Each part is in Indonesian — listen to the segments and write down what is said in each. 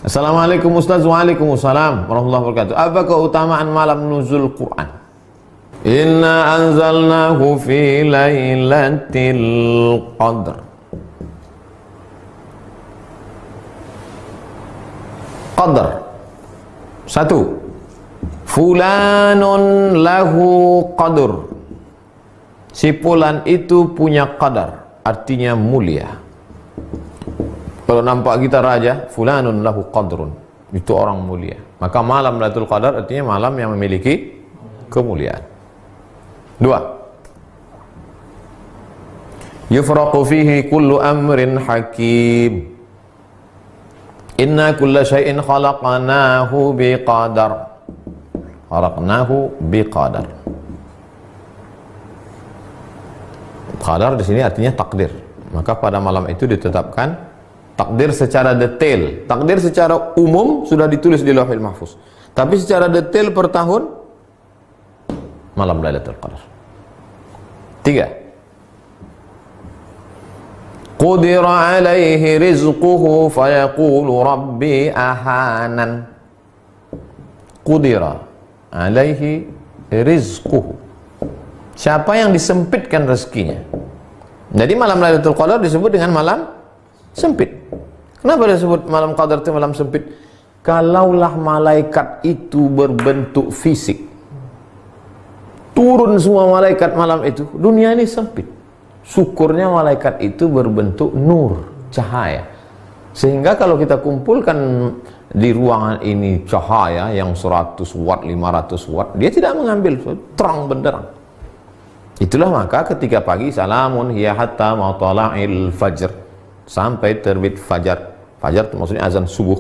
Assalamualaikum Ustaz. Waalaikumsalam warahmatullahi wabarakatuh. Apa keutamaan malam nuzul Quran? Inna anzalnahu fi lailatul qadr. Qadr. Satu. Fulanun lahu qadr. Si fulan itu punya qadar, artinya mulia. Kalau nampak kita raja, fulanun lahu qadrun, itu orang mulia. Maka malam Lailatul Qadar artinya malam yang memiliki kemuliaan. Dua. Yufraqu fihi kullu amrin hakim. Inna kulla syai'in khalaqnahu biqadar. Khalaqnahu biqadar. Qadar di sini artinya takdir. Maka pada malam itu ditetapkan takdir secara detail. Takdir secara umum sudah ditulis di Lauhul Mahfuz. Tapi secara detail per tahun malam Lailatul Qadar. Tiga. Qudira alaihi rizquhu fayaqulu rabbi ahanan. Qudira alaihi rizquhu. Siapa yang disempitkan rezekinya? Jadi malam Lailatul Qadar disebut dengan malam sempit. Kenapa disebut malam qadar itu malam sempit? Kalaulah malaikat itu berbentuk fisik, turun semua malaikat malam itu, dunia ini sempit. Syukurnya malaikat itu berbentuk nur, cahaya. Sehingga kalau kita kumpulkan di ruangan ini cahaya yang 100 watt, 500 watt, dia tidak mengambil, terang benderang. Itulah maka ketika pagi, salamun hiya hatta matla'il fajr, sampai terbit fajar. Fajar itu maksudnya azan subuh.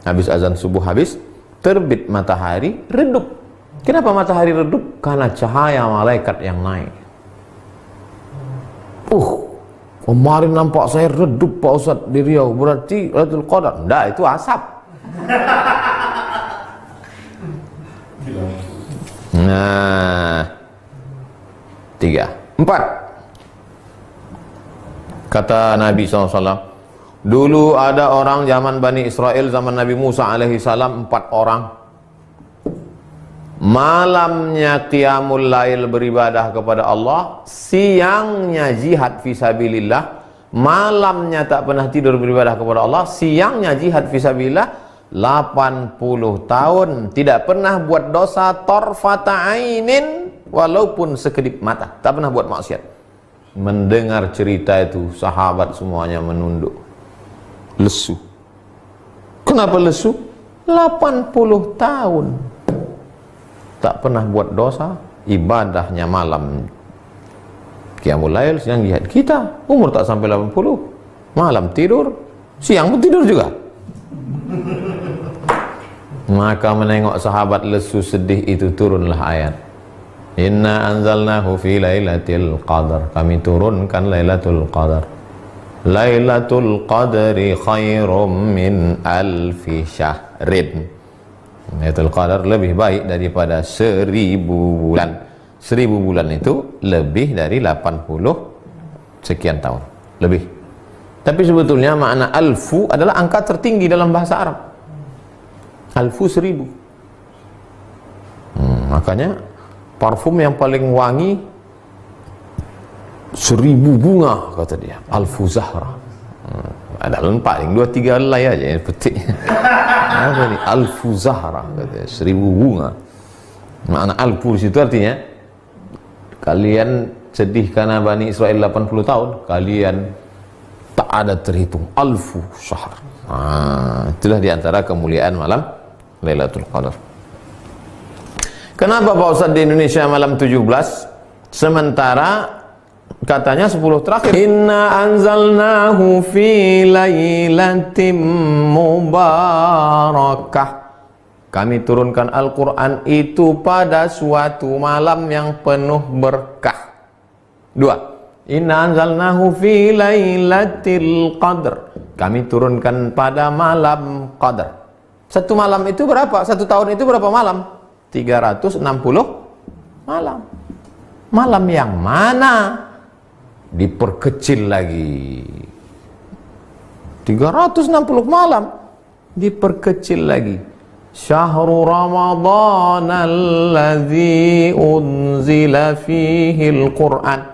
Habis azan subuh habis, terbit matahari, redup. Kenapa matahari redup? Karena cahaya malaikat yang naik. Kemarin nampak saya redup Pak Ustadz di Riau, berarti Lailatul Qadar. Enggak, itu asap. Nah, 3. 4. Kata Nabi SAW, dulu ada orang zaman Bani Israel, zaman Nabi Musa alaihissalam, 4 orang. Malamnya qiyamul lail beribadah kepada Allah, siangnya jihad fisabilillah. Malamnya tak pernah tidur beribadah kepada Allah, siangnya jihad fisabilillah. 80 tahun tidak pernah buat dosa torfata ainin, walaupun sekedip mata, tak pernah buat maksiat. Mendengar cerita itu, sahabat semuanya menunduk, lesu. Kenapa lesu? 80 tahun tak pernah buat dosa, ibadahnya malam qiyamul lail, siang jihad. Kita umur tak sampai 80, malam tidur, siang pun tidur juga. Maka menengok sahabat lesu sedih itu, turunlah ayat, Inna anzalnahu fi lailatul qadar. Kami turunkan Lailatul Qadar. Lailatul Qadri khairum min alfi syahrin. Lailatul Qadar lebih baik daripada 1000 bulan. 1000 bulan itu lebih dari 80 sekian tahun. Lebih. Tapi sebetulnya makna alfu adalah angka tertinggi dalam bahasa Arab. Alfu 1000. Makanya parfum yang paling wangi 1000 bunga, kata dia, Alfu Zahra. Ada paling 2-3 helai aja yang petik. Apa ini? Alfu Zahra, katanya, 1000 bunga. Makna alfu di situ artinya kalian sedih karena Bani Israel 80 tahun, kalian tak ada terhitung, alfu syahr. Itulah diantara kemuliaan malam Lailatul Qadar. Kenapa Pak Ustadz di Indonesia malam 17, sementara katanya 10 terakhir? Inna anzalnahu fi lailatim mubarakah. Kami turunkan Al-Quran itu pada suatu malam yang penuh berkah. 2. Inna anzalnahu fi lailatul qadr. Kami turunkan pada malam qadar. Satu malam itu berapa? Satu tahun itu berapa malam? 360 malam. Malam yang mana? Diperkecil lagi. 360 malam. diperkecil lagi. Syahrul Ramadhan alladzi unzila fihil Qur'an,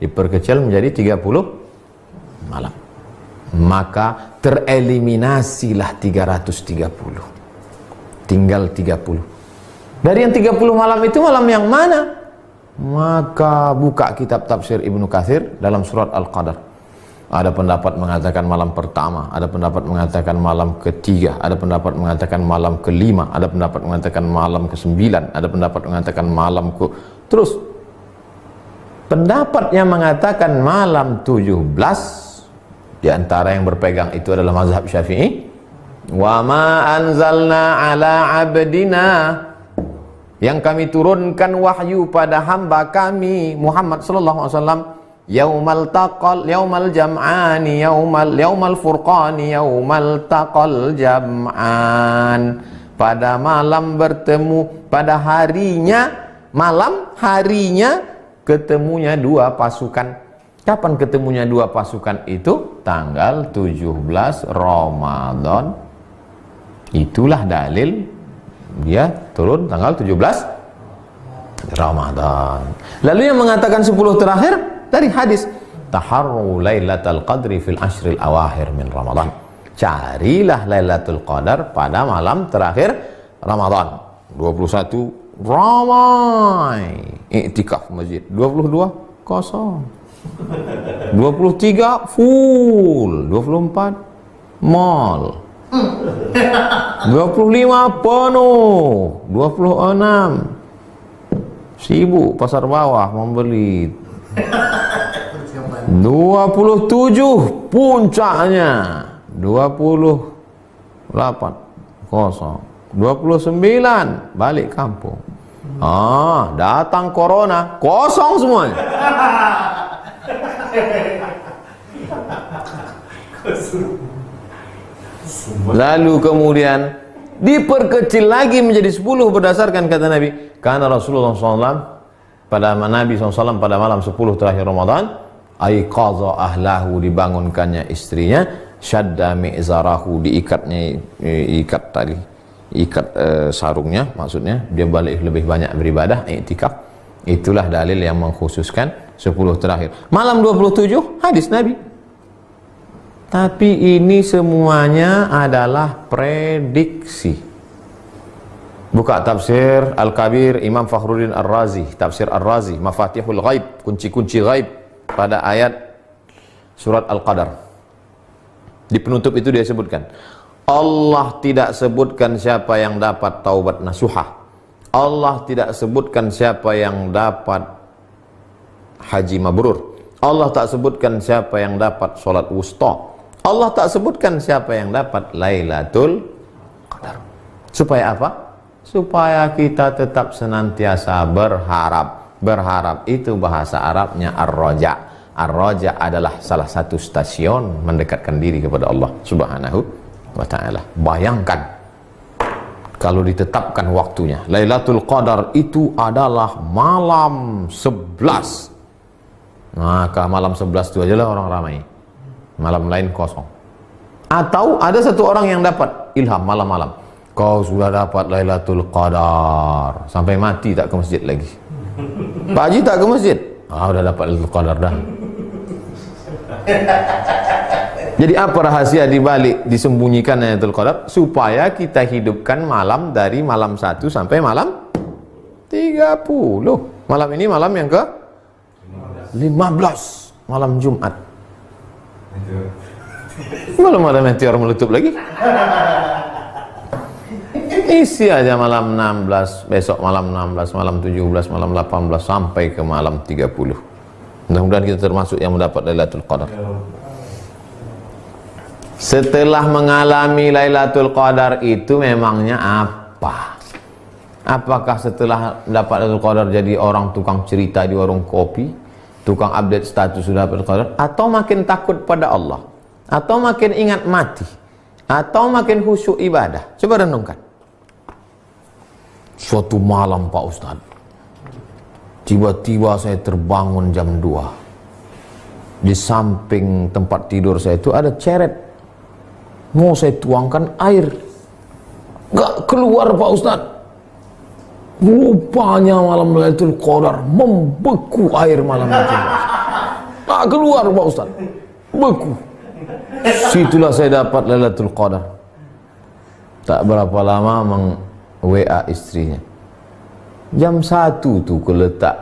diperkecil menjadi 30 malam. Maka tereliminasilah 330, tinggal 30. Dari yang 30 malam itu malam yang mana? Maka buka kitab tafsir Ibnu Katsir dalam surat Al-Qadar. Ada pendapat mengatakan malam pertama, ada pendapat mengatakan malam ketiga, ada pendapat mengatakan malam kelima, ada pendapat mengatakan malam ke-9, ada pendapat mengatakan malam ke... Terus pendapat yang mengatakan malam 17, di antara yang berpegang itu adalah mazhab Syafi'i. Wa ma anzalna ala abdina, yang kami turunkan wahyu pada hamba kami Muhammad sallallahu alaihi wasallam, yaumal jam'ani yaumal furqani yaumal taqal jam'an, pada malam bertemu, pada harinya, malam harinya ketemunya dua pasukan. Kapan ketemunya dua pasukan itu? Tanggal 17 Ramadan. Itulah dalil dia turun tanggal 17 Ramadan. Lalu yang mengatakan 10 terakhir dari hadis, taharru lailatul qadri fil ashril awakhir min Ramadan. Carilah Lailatul Qadar pada malam terakhir Ramadan. 21 ramai iktikaf masjid, 22 kosong, 23 full, 24 mall, 25 penuh, 26 sibuk pasar bawah membeli, 27 puncaknya, 28 kosong, 29 balik kampung. Datang corona, kosong semuanya. Lalu kemudian diperkecil lagi menjadi 10 berdasarkan kata Nabi. Karena Rasulullah SAW pada Nabi SAW pada malam 10 terakhir Ramadan, aiqadha ahlahu, dibangunkannya istrinya, syadda mi'zarahu, diikatnya, ikat sarungnya, maksudnya dia balik lebih banyak beribadah, iktikaf. Itulah dalil yang mengkhususkan 10 terakhir. Malam 27 hadis Nabi. Tapi ini semuanya adalah prediksi. Buka tafsir Al-Kabir Imam Fakhruddin Ar-Razi, tafsir Ar-Razi, Mafatihul Ghaib, kunci-kunci ghaib, pada ayat surat Al-Qadar. Di penutup itu dia sebutkan, Allah tidak sebutkan siapa yang dapat taubat nasuhah. Allah tidak sebutkan siapa yang dapat haji mabrur. Allah tak sebutkan siapa yang dapat sholat wusta. Allah tak sebutkan siapa yang dapat Lailatul Qadar. Supaya apa? Supaya kita tetap senantiasa berharap. Berharap itu bahasa Arabnya ar-raja. Ar-raja adalah salah satu stasiun mendekatkan diri kepada Allah Subhanahu wa ta'ala. Bayangkan kalau ditetapkan waktunya, Lailatul Qadar itu adalah malam 11. Maka malam 11 itu ajalah orang ramai, malam lain kosong. Atau ada satu orang yang dapat ilham malam-malam, kau sudah dapat Lailatul Qadar, sampai mati tak ke masjid lagi. Pak Haji tak ke masjid, udah dapat Lailatul Qadar dah. Jadi apa rahasia dibalik disembunyikan Lailatul Qadar? Supaya kita hidupkan malam dari malam 1 sampai malam 30. Malam ini malam yang ke 15, malam Jumat. Belum ada meteor meletup lagi. Isi aja malam 16, besok malam 16, malam 17, malam 18 sampai ke malam 30. Mudah-mudahan kita termasuk yang mendapat Lailatul Qadar. Setelah mengalami Lailatul Qadar itu memangnya apa? Apakah setelah dapat Lailatul Qadar jadi orang tukang cerita di warung kopi, tukang update status sudah dapat Qadar, atau makin takut pada Allah, atau makin ingat mati, atau makin khusyuk ibadah? Coba renungkan. Suatu malam Pak Ustadz, tiba-tiba saya terbangun jam 2. Di samping tempat tidur saya itu ada ceret. Mau saya tuangkan air, gak keluar Pak Ustaz. Rupanya malam Lailatul Qadar membeku air malam itu. Tak keluar Pak Ustaz, beku. Situlah saya dapat Lailatul Qadar. Tak berapa lama WA istrinya. Jam 1 tuh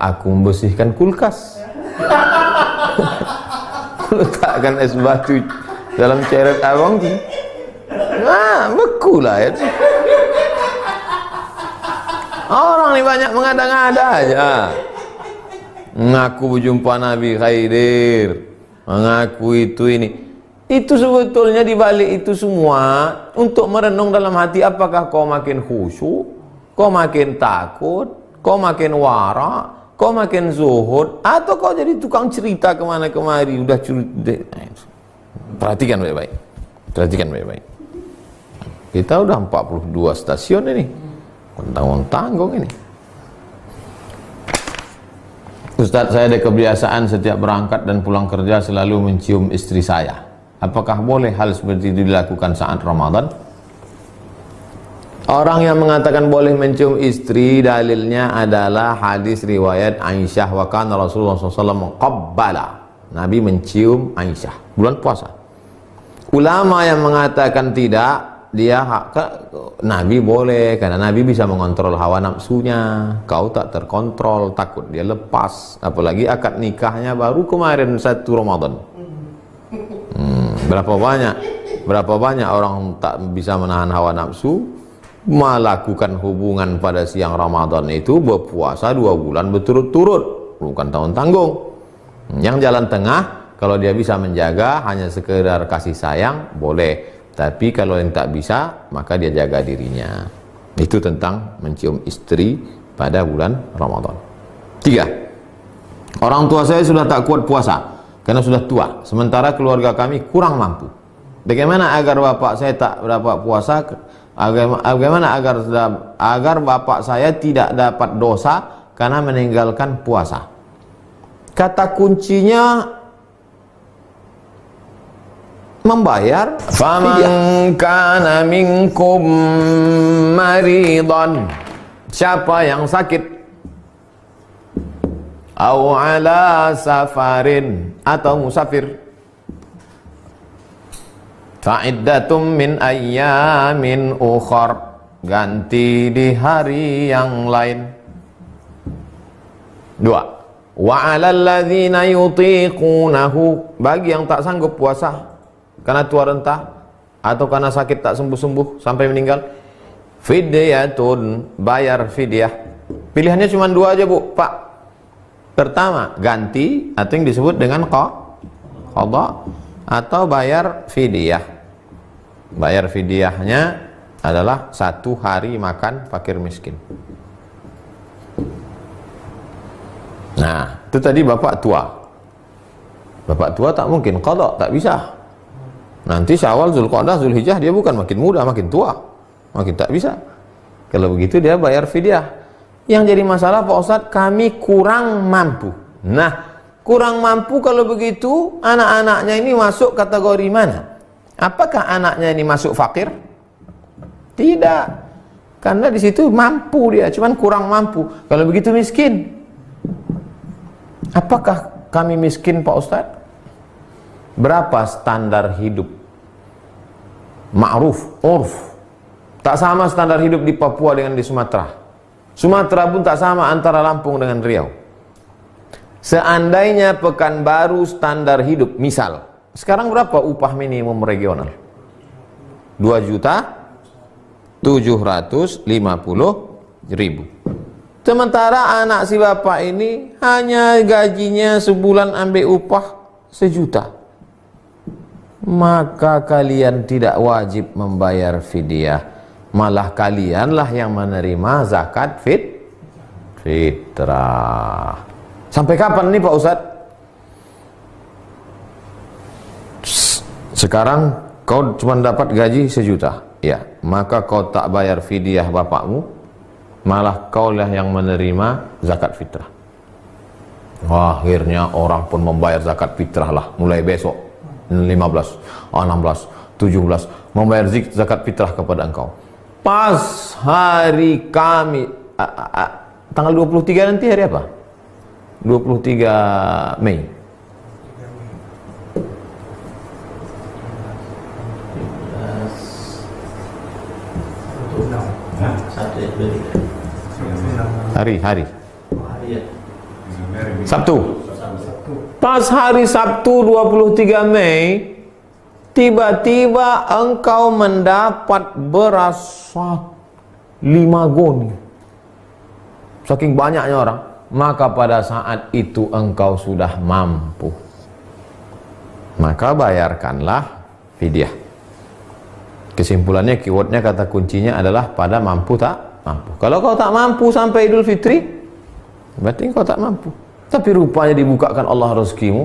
aku membersihkan kulkas. Letakkan es batu dalam ceret abang tu. Nah, beku lah ya. Orang ni banyak mengada-ngada aja. Mengaku berjumpa Nabi Khaidir, mengaku itu ini. Itu sebetulnya dibalik itu semua untuk merenung dalam hati, apakah kau makin khusyuk, kau makin takut, kau makin wara, kau makin zuhud, atau kau jadi tukang cerita kemana kemari, udah curut. Perhatikan baik-baik, perhatikan baik-baik. Kita udah 42 stasiun ini, tanggung-tanggung ini. Ustaz, saya ada kebiasaan setiap berangkat dan pulang kerja selalu mencium istri saya. Apakah boleh hal seperti itu dilakukan saat Ramadan? Orang yang mengatakan boleh mencium istri, dalilnya adalah hadis riwayat Aisyah, wa kana Rasulullah SAW qabbala. Nabi mencium Aisyah bulan puasa. Ulama yang mengatakan tidak, Nabi boleh, karena Nabi bisa mengontrol hawa nafsunya. Kau tak terkontrol, takut dia lepas. Apalagi akad nikahnya baru kemarin 1 Ramadan. Berapa banyak orang tak bisa menahan hawa nafsu, melakukan hubungan pada siang Ramadan itu, berpuasa 2 bulan berturut-turut, bukan tahun tanggung. Yang jalan tengah, kalau dia bisa menjaga hanya sekedar kasih sayang, boleh. Tapi kalau yang tak bisa, maka dia jaga dirinya. Itu tentang mencium istri pada bulan Ramadan. 3. Orang tua saya sudah tak kuat puasa karena sudah tua, sementara keluarga kami kurang mampu. Bagaimana agar bapak saya tak dapat puasa? Bagaimana agar bapak saya tidak dapat dosa karena meninggalkan puasa? Kata kuncinya membayar. Faman kana minkum maridan, siapa yang sakit, au ala safarin, atau musafir, fa'iddatum min ayyamin ukhar, ganti di hari yang lain. 2. Wa 'alal ladzina yutiqunahu, bagi yang tak sanggup puasa karena tua renta atau karena sakit tak sembuh-sembuh sampai meninggal, fidyatun, bayar fidyah. Pilihannya cuma 2 aja Bu, Pak. Pertama, ganti atau yang disebut dengan qadha, atau bayar fidyah. Bayar fidyahnya adalah 1 hari makan fakir miskin. Nah, itu tadi bapak tua. Bapak tua tak mungkin qadha, tak bisa. Nanti Syawal, Zulqa'dah, Zulhijjah dia bukan makin muda, makin tua, makin tak bisa. Kalau begitu dia bayar fidyah. Yang jadi masalah Pak Ustadz, kami kurang mampu. Nah, kurang mampu kalau begitu, anak-anaknya ini masuk kategori mana? Apakah anaknya ini masuk fakir? Tidak, karena di situ mampu dia, cuman kurang mampu. Kalau begitu miskin. Apakah kami miskin Pak Ustadz? Berapa standar hidup ma'ruf, urf? Tak sama standar hidup di Papua dengan di Sumatera. Sumatera pun tak sama antara Lampung dengan Riau. Seandainya Pekanbaru standar hidup, misal, sekarang berapa upah minimum regional? 2.750.000. Sementara anak si bapak ini hanya gajinya sebulan ambil upah 1 juta. Maka kalian tidak wajib membayar fidyah, malah kalianlah yang menerima zakat fitrah. Sampai kapan nih Pak Ustadz? Sekarang kau cuma dapat gaji 1 juta, ya, maka kau tak bayar fidyah bapakmu, malah kaulah yang menerima zakat fitrah. Akhirnya orang pun membayar zakat fitrah lah, mulai besok 15, 16, 17 membayar zakat fitrah kepada engkau. Pas hari Kamis, tanggal 23 nanti hari apa? 23 Mei. Hari Sabtu. Pas hari Sabtu 23 Mei, tiba-tiba engkau mendapat beras 5 goni. Saking banyaknya orang, maka pada saat itu engkau sudah mampu. Maka bayarkanlah fidyah. Kesimpulannya, keywordnya, kata kuncinya adalah pada mampu tak mampu. Kalau kau tak mampu sampai Idul Fitri, berarti kau tak mampu. Tapi rupanya dibukakan Allah rezekimu,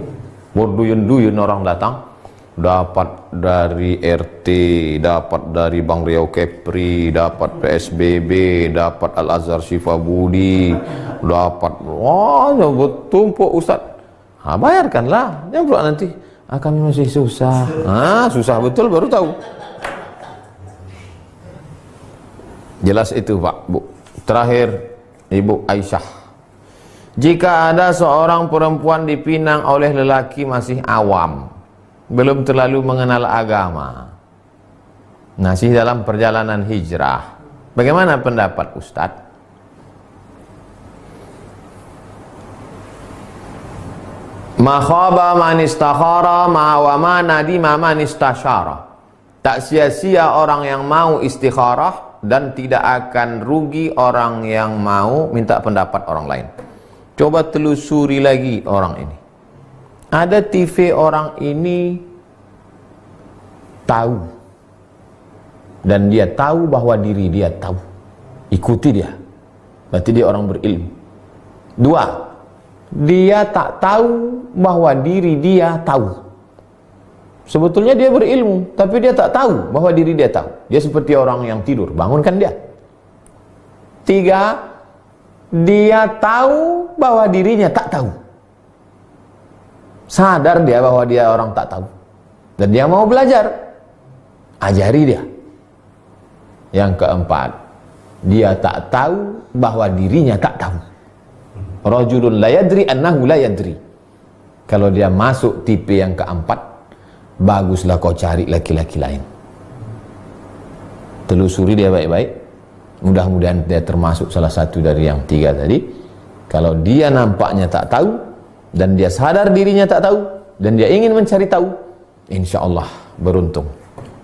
berduyun-duyun orang datang, dapat dari RT, dapat dari Bang Riau Kepri, dapat PSBB, dapat Al-Azhar Syifa Budi, dapat, wah, bertumpuk Ustaz. Bayarkanlah, jangan pula nanti, kami masih susah. Susah betul baru tahu. Jelas itu Pak, Bu. Terakhir, Ibu Aisyah. Jika ada seorang perempuan dipinang oleh lelaki masih awam, belum terlalu mengenal agama, masih dalam perjalanan hijrah, bagaimana pendapat Ustadz? Ma khaba man istakhara wa ma nadima man istasyara. Tak sia-sia orang yang mau istikharah, dan tidak akan rugi orang yang mau minta pendapat orang lain. Coba telusuri lagi orang ini. Ada TV orang ini tahu, dan dia tahu bahwa diri dia tahu. Ikuti dia, berarti dia orang berilmu. 2, dia tak tahu bahwa diri dia tahu. Sebetulnya dia berilmu, tapi dia tak tahu bahwa diri dia tahu. Dia seperti orang yang tidur, bangunkan dia. 3, dia tahu bahwa dirinya tak tahu. Sadar dia bahwa dia orang tak tahu, dan dia mau belajar. Ajari dia. Yang 4, dia tak tahu bahwa dirinya tak tahu. Rajulun la yadri annahu la yadri. Kalau dia masuk tipe yang 4, baguslah kau cari laki-laki lain. Telusuri dia baik-baik. Mudah-mudahan dia termasuk salah satu dari yang 3 tadi. Kalau dia nampaknya tak tahu, dan dia sadar dirinya tak tahu, dan dia ingin mencari tahu, insya Allah beruntung.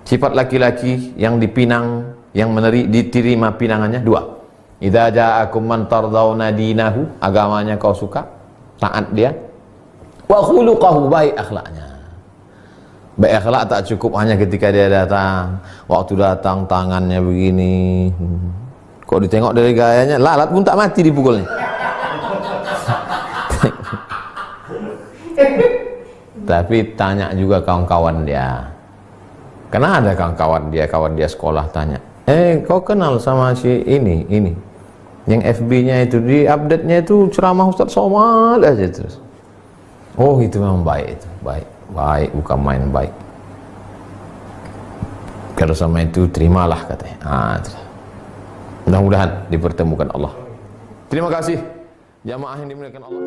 Sifat laki-laki yang dipinang, yang diterima pinangannya 2. Idza ja'akum man tardawna dinahu, agamanya kau suka, taat dia, wa khuluquhu, baik akhlaknya. Baik akhlak tak cukup hanya ketika dia datang. Waktu datang tangannya begini, kok ditengok dari gayanya, lalat pun tak mati dipukulnya. Tapi tanya juga kawan-kawan dia. Karena ada kawan dia sekolah tanya, kau kenal sama si ini? Yang FB-nya itu, di update-nya itu ceramah Ustaz Somad aja terus. Oh, itu memang baik itu, baik, bukan main baik. Kalau sama itu terimalah katanya. Mudah-mudahan dipertemukan Allah. Terima kasih jamaah yang dimuliakan Allah.